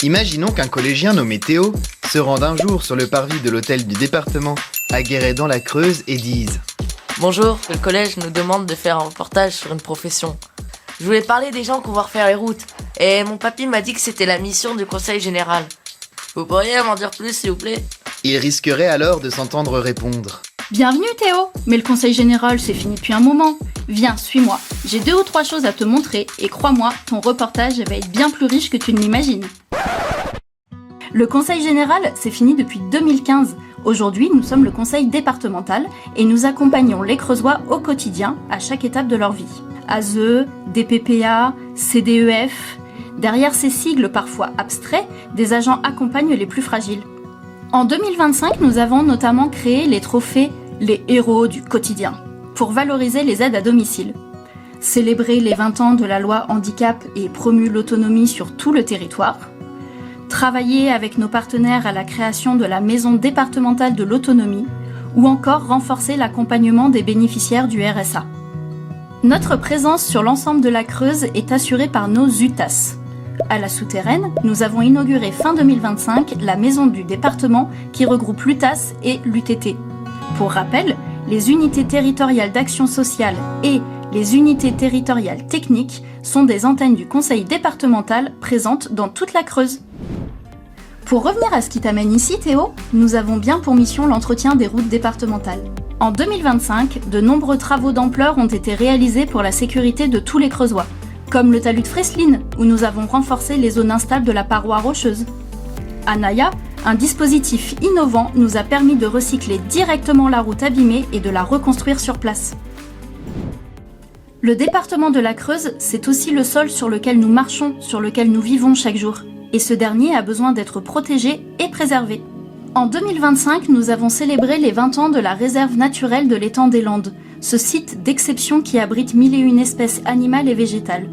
Imaginons qu'un collégien nommé Théo se rende un jour sur le parvis de l'hôtel du département à Guéret dans la Creuse et dise: Bonjour, le collège nous demande de faire un reportage sur une profession. Je voulais parler des gens qui vont refaire les routes, et mon papy m'a dit que c'était la mission du conseil général. Vous pourriez m'en dire plus, s'il vous plaît? Il risquerait alors de s'entendre répondre: Bienvenue Théo, mais le conseil général c'est fini depuis un moment. Viens, suis-moi, j'ai 2 ou 3 choses à te montrer et crois-moi, ton reportage va être bien plus riche que tu ne l'imagines. Le conseil général c'est fini depuis 2015. Aujourd'hui, nous sommes le conseil départemental et nous accompagnons les Creusois au quotidien à chaque étape de leur vie. ASE, DPPA, CDEF. Derrière ces sigles parfois abstraits, des agents accompagnent les plus fragiles. En 2025, nous avons notamment créé les trophées Les héros du quotidien pour valoriser les aides à domicile. Célébrer les 20 ans de la loi handicap et promu l'autonomie sur tout le territoire. Travailler avec nos partenaires à la création de la maison départementale de l'autonomie ou encore renforcer l'accompagnement des bénéficiaires du RSA. Notre présence sur l'ensemble de la Creuse est assurée par nos UTAS. À la Souterraine, nous avons inauguré fin 2025 la maison du département qui regroupe l'UTAS et l'UTT. Pour rappel, les unités territoriales d'action sociale et les unités territoriales techniques sont des antennes du conseil départemental présentes dans toute la Creuse. Pour revenir à ce qui t'amène ici, Théo, nous avons bien pour mission l'entretien des routes départementales. En 2025, de nombreux travaux d'ampleur ont été réalisés pour la sécurité de tous les Creusois, comme le talus de Fresline, où nous avons renforcé les zones instables de la paroi rocheuse. À Naya, un dispositif innovant nous a permis de recycler directement la route abîmée et de la reconstruire sur place. Le département de la Creuse, c'est aussi le sol sur lequel nous marchons, sur lequel nous vivons chaque jour. Et ce dernier a besoin d'être protégé et préservé. En 2025, nous avons célébré les 20 ans de la réserve naturelle de l'étang des Landes, ce site d'exception qui abrite 1001 espèces animales et végétales.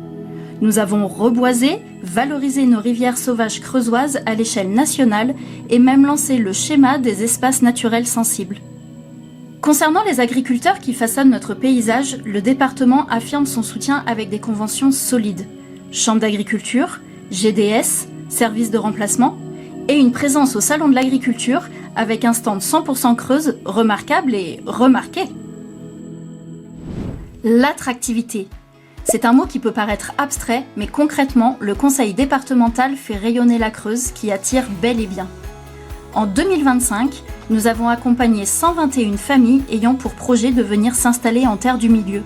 Nous avons reboisé, valorisé nos rivières sauvages creusoises à l'échelle nationale et même lancé le schéma des espaces naturels sensibles. Concernant les agriculteurs qui façonnent notre paysage, le département affirme son soutien avec des conventions solides. Chambre d'agriculture, GDS, service de remplacement, et une présence au Salon de l'Agriculture avec un stand 100% Creuse remarquable et remarqué. L'attractivité. C'est un mot qui peut paraître abstrait, mais concrètement, le conseil départemental fait rayonner la Creuse qui attire bel et bien. En 2025, nous avons accompagné 121 familles ayant pour projet de venir s'installer en terre du milieu.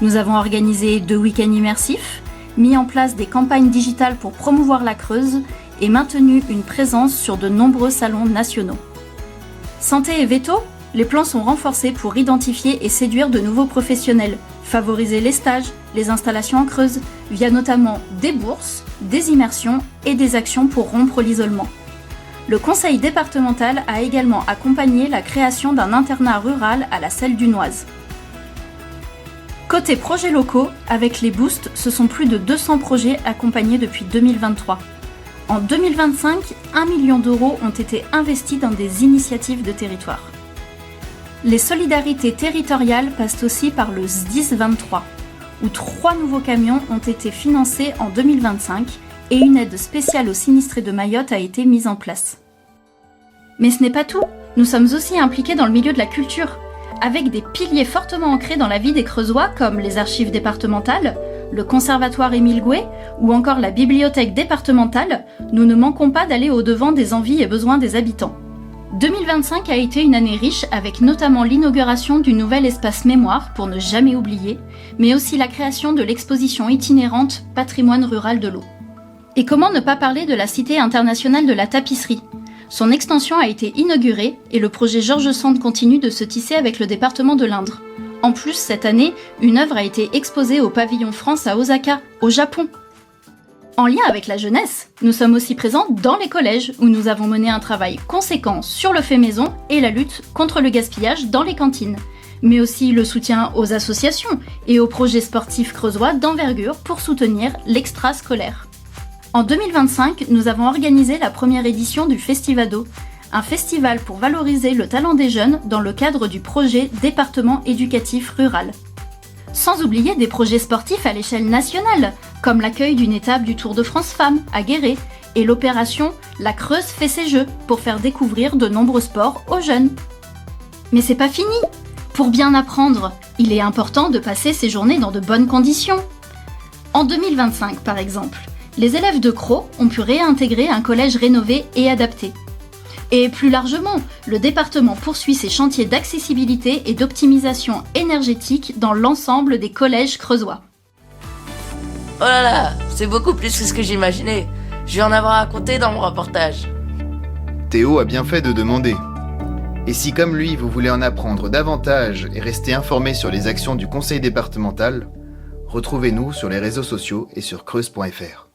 Nous avons organisé 2 week-ends immersifs, mis en place des campagnes digitales pour promouvoir la Creuse et maintenu une présence sur de nombreux salons nationaux. Santé et veto, les plans sont renforcés pour identifier et séduire de nouveaux professionnels, favoriser les stages, les installations en Creuse, via notamment des bourses, des immersions et des actions pour rompre l'isolement. Le conseil départemental a également accompagné la création d'un internat rural à la Selle Dunoise. Côté projets locaux, avec les boosts, ce sont plus de 200 projets accompagnés depuis 2023. En 2025, 1 million d'euros ont été investis dans des initiatives de territoire. Les solidarités territoriales passent aussi par le SDIS 23, où 3 nouveaux camions ont été financés en 2025 et une aide spéciale aux sinistrés de Mayotte a été mise en place. Mais ce n'est pas tout, nous sommes aussi impliqués dans le milieu de la culture, avec des piliers fortement ancrés dans la vie des Creusois comme les archives départementales, le conservatoire Émile Gouet ou encore la bibliothèque départementale, nous ne manquons pas d'aller au-devant des envies et besoins des habitants. 2025 a été une année riche avec notamment l'inauguration du nouvel espace mémoire pour ne jamais oublier, mais aussi la création de l'exposition itinérante Patrimoine rural de l'eau. Et comment ne pas parler de la Cité internationale de la tapisserie ? Son extension a été inaugurée et le projet Georges Sand continue de se tisser avec le département de l'Indre. En plus, cette année, une œuvre a été exposée au pavillon France à Osaka, au Japon. En lien avec la jeunesse, nous sommes aussi présents dans les collèges où nous avons mené un travail conséquent sur le fait maison et la lutte contre le gaspillage dans les cantines, mais aussi le soutien aux associations et aux projets sportifs creusois d'envergure pour soutenir l'extrascolaire. En 2025, nous avons organisé la première édition du Festivado, un festival pour valoriser le talent des jeunes dans le cadre du projet Département éducatif rural. Sans oublier des projets sportifs à l'échelle nationale, comme l'accueil d'une étape du Tour de France Femmes à Guéret et l'opération La Creuse fait ses jeux pour faire découvrir de nombreux sports aux jeunes. Mais c'est pas fini. Pour bien apprendre, il est important de passer ses journées dans de bonnes conditions. En 2025, par exemple, les élèves de Crau ont pu réintégrer un collège rénové et adapté. Et plus largement, le département poursuit ses chantiers d'accessibilité et d'optimisation énergétique dans l'ensemble des collèges creusois. Oh là là, c'est beaucoup plus que ce que j'imaginais. Je vais en avoir à compter dans mon reportage. Théo a bien fait de demander. Et si comme lui, vous voulez en apprendre davantage et rester informé sur les actions du conseil départemental, retrouvez-nous sur les réseaux sociaux et sur creuse.fr.